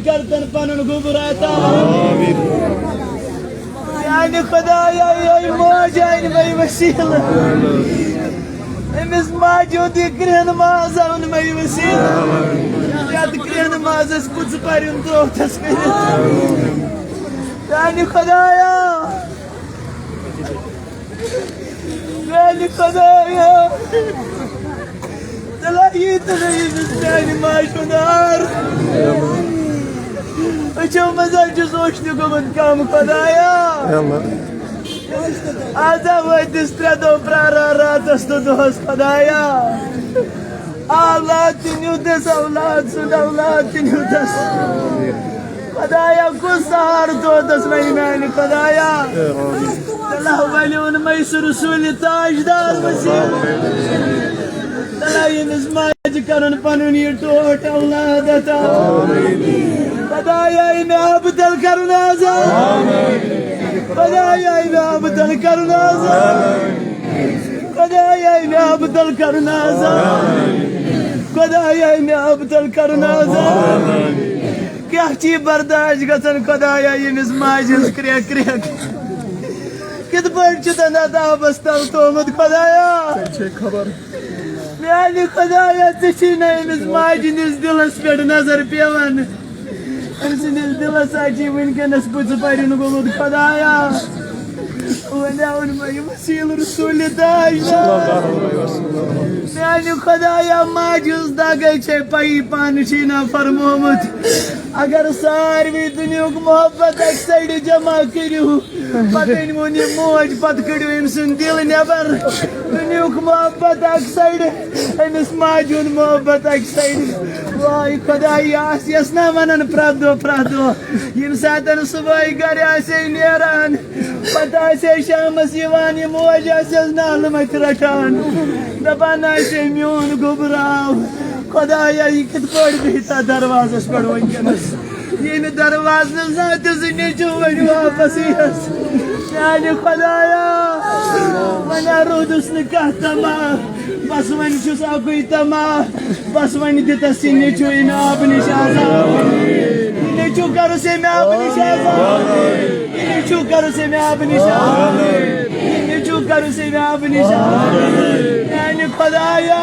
کرتن پنن گوبر عطا یعنی خدایا یہ موج آئین میں وسیل امس ماجودی کرہن ماز آن میں وسیل یاد کرہن ماز اس کچھ پرین تو تسکر یعنی خدایا یعنی خدایا تلاقي تلاقي ما شنار وشو مازال جزوشنكم من كام خدايا يلا هذا هو الدسترادو برارات استودوس خدايا أولاد تنيودس أولاد سود أولاد تنيودس خدايا كل سهر تودس ميماني خدايا الله وليون ما يصير رسول تاجدار مسيح تلاقي نسمعك كانوا فنون يرتوح أولادتا خدايا إن عبد الكرنازة خدايا إن عبد الكرنازة خدايا إن عبد الكرنازة خدايا إن عبد الكرنازة كيحكي برداشت قتل خدايا ينسمعك كريك كريك كده برشتنا دابس تلتومت خدايا يعني خدايا تشينا يمزماجي نزدلس في نظر بيوان امس نزدلس اجي وين كان اسبوت زبايري نقول خدايا وانا ما يمثل رسول الله يعني خدايا ما جوز داغي شي باي پانشينا فرمومت اگر ساروی دنيوك محبت اكسايد جمع كريو پتن موني موج پت کڑیو امسن دل نبر دنيوك محبت اكسايد امس ماجون محبت اكسايد واي خدايا اسيسنا منن پردو پردو یم ساتن صبح گھر آسے نیران پتہ آسے شامس یوان موج آسے نالمت رٹان دپان آسے میون گبراو خدایا یہ کت پڑ بہتا دروازس پڑ ونکنس یہ دروازہ ذات زنیچو ون واپس یس یعنی خدایا من رودس نکاح تما بس ون چھس اکوی تما بس ون دتا سنیچو ان آب نشازا نیچو کرو سے میں آب نشازا نیچو کرو سے میں آب نشازا نیچو کرو سے میں آب نشازا یعنی خدایا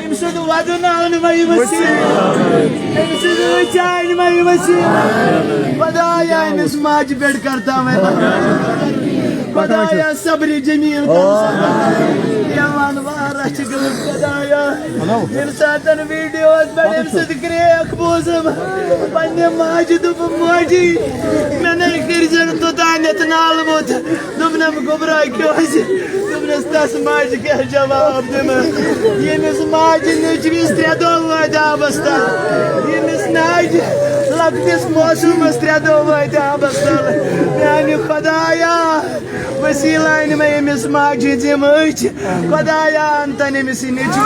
امسد ودنان ما يمسي امسد وچان ما يمسي خدایا امس ماج بیٹھ کرتا میں خدایا صبری جمیل یوان وارا چکل خدایا ارساتن ویڈیوز بڑھ امسد کریک بوزم پنی ماج دب ماجی میں نے کرزن تو دانت نالموت دبنم گبرائی کیوز دبنس تاس ماج کے جواب دم یمس ماج نجویس تریدو واد آبستا یمس ناج لگتس موسم تریدو واد آبستا یعنی خدایا وسیلائن میں یمس ماج دمچ خدایا انت نمس نجو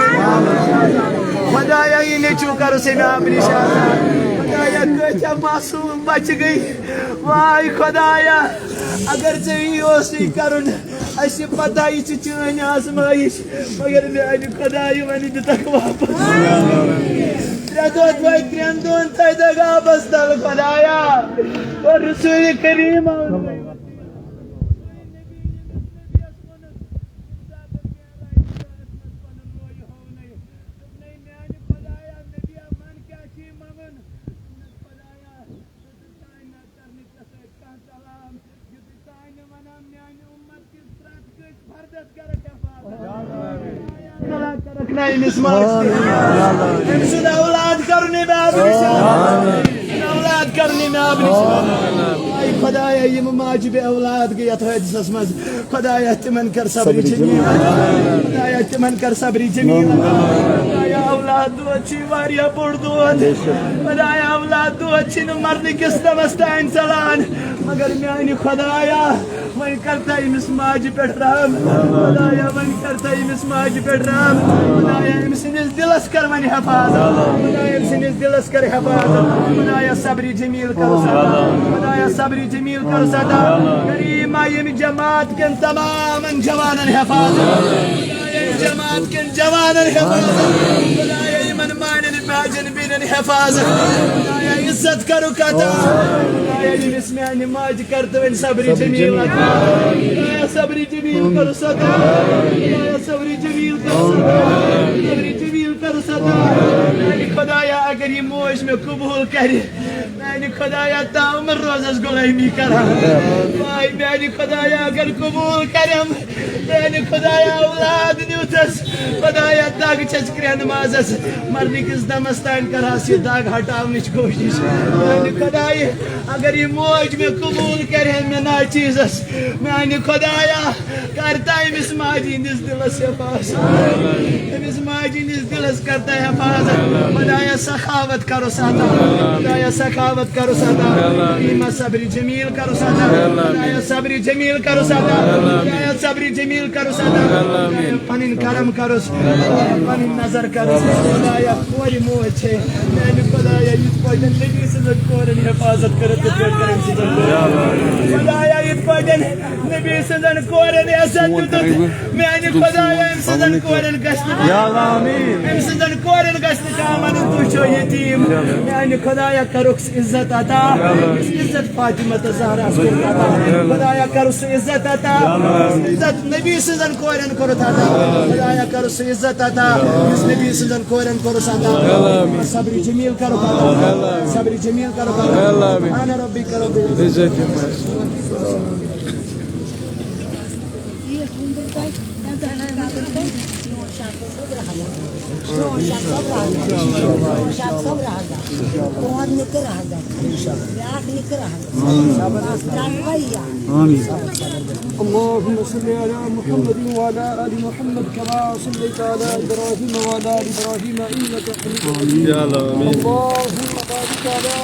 خدایا یہ نجو کرو سے میں آپ نشان خدایا کچھ معصوم بچ گئی وائی خدایا اگر چاہیے اسی کرن اسی پتہ یہ چین آزمائش مگر میانی خدایا ونی دتک واپس تردوت وائی ترین دون تیدگ آبس دل خدایا اور رسول کریم امسد اولاد کرنی میں آپ نشان اولاد کرنی میں آپ نشان آئی خدایا یم ماج بے اولاد گئی اتوائدس مز خدایا تمن کر صبری جمیل خدایا تمن کر صبری جمیل خدایا اولاد دو اچھی واریا بڑ دو خدایا اولاد دو اچھی مرد کس دمستان چلان مگر میانی خدایا من کرتا امس ماج پیٹ رام خدایا من کرتا امس ماج پیٹ رام خدایا امسنس دلس کر من حفاظت خدایا امسنس دلس کر حفاظت خدایا صبری جمیل کر صدا خدایا صبری جمیل کر صدا کریم یم جماعت کن تماما جوانن حفاظت خدایا جماعت کن جوانن حفاظت خدایا یمن مانن باجن بینن حفاظت خدایا عزت کرو عطا خدایا ییٚمِس میانہِ ماجہِ کر تو وۄنۍ صبری جمیٖل عطا خدایا صبری جمیٖل کرُس عطا خدایا صبری جمیٖل کرُس عطا صبری جمیٖل کرُس عطا میانہِ خدایا اگر یہِ موج مےٚ قبوٗل کرِ میانہِ خدایا تامر روزس غلٲمی کران واے میانہِ خدایا اگر قبوٗل کریم میانہِ خدایا اولاد نیوٗتھس خدایا دگ چھس کرٛٮ۪ن مازس مرنٕکِس دمس تانۍ کرہس یہِ دگ ہٹاونٕچ کوٗشش میانہِ خدایا اگر یہِ موج مےٚ قبوٗل کرِ مےٚ ناچیٖزس میانہِ خدایا کر تا أمِس ماجہِ ہٕنٛدِس دِلس حفاظت أمِس ماجہِ ہٕنٛدِس دِلس کر تا حفاظت خدایا سخاوت کرُس عطا خدایا سخاوت کرُس عطا ایٖما صبری جمیٖل کرُس عطا خدایا صبری جمیٖل کرُس عطا خدایا صبری جمیٖل کرُس عطا پنٕنۍ کرم کرُس پنٕنۍ نظر کرُس خدایا کورِ موج چھے میانہِ خدایا یِتھ پٲٹھۍ نبی سٕنٛزن کورٮ۪ن حفاظت کٔرِتھ تِتھ پٲٹھۍ کر أمۍ سٕنٛزن خدایا یِتھ پٲٹھۍ نبی سٕنٛزن کورٮ۪ن عزت دِتُکھ میانہِ خدایا أمۍ سٕنٛزن کورٮ۪ن گژھِ نہٕ أمۍ سٕنٛزن کورٮ۪ن گژھِ نہٕ کانٛہہ ونُن تُہۍ چھِو یتیٖم میانہِ خدایا کروکھ سُہ عزت عطا یُس عزت فاطمہ تہٕ زہراہس کوٚرُکھ عطا خدایا کرُس سُہ عزت عطا عزت نبی سٕنٛزن کورٮ۪ن کوٚرُتھ عطا خدایا کرُس سُہ عزت عطا یُس نبی سٕنٛزن کورٮ۪ن کوٚرُس عطا صبری جمیٖل کرُکھ عطا صبری جمیٖل کرُکھ عطا سبحان ربک رب العزت اللهم صل على محمد وعلى ال محمد كما صليت على ابراهيم وعلى ال ابراهيم انك حميد مجيد اللهم بارك على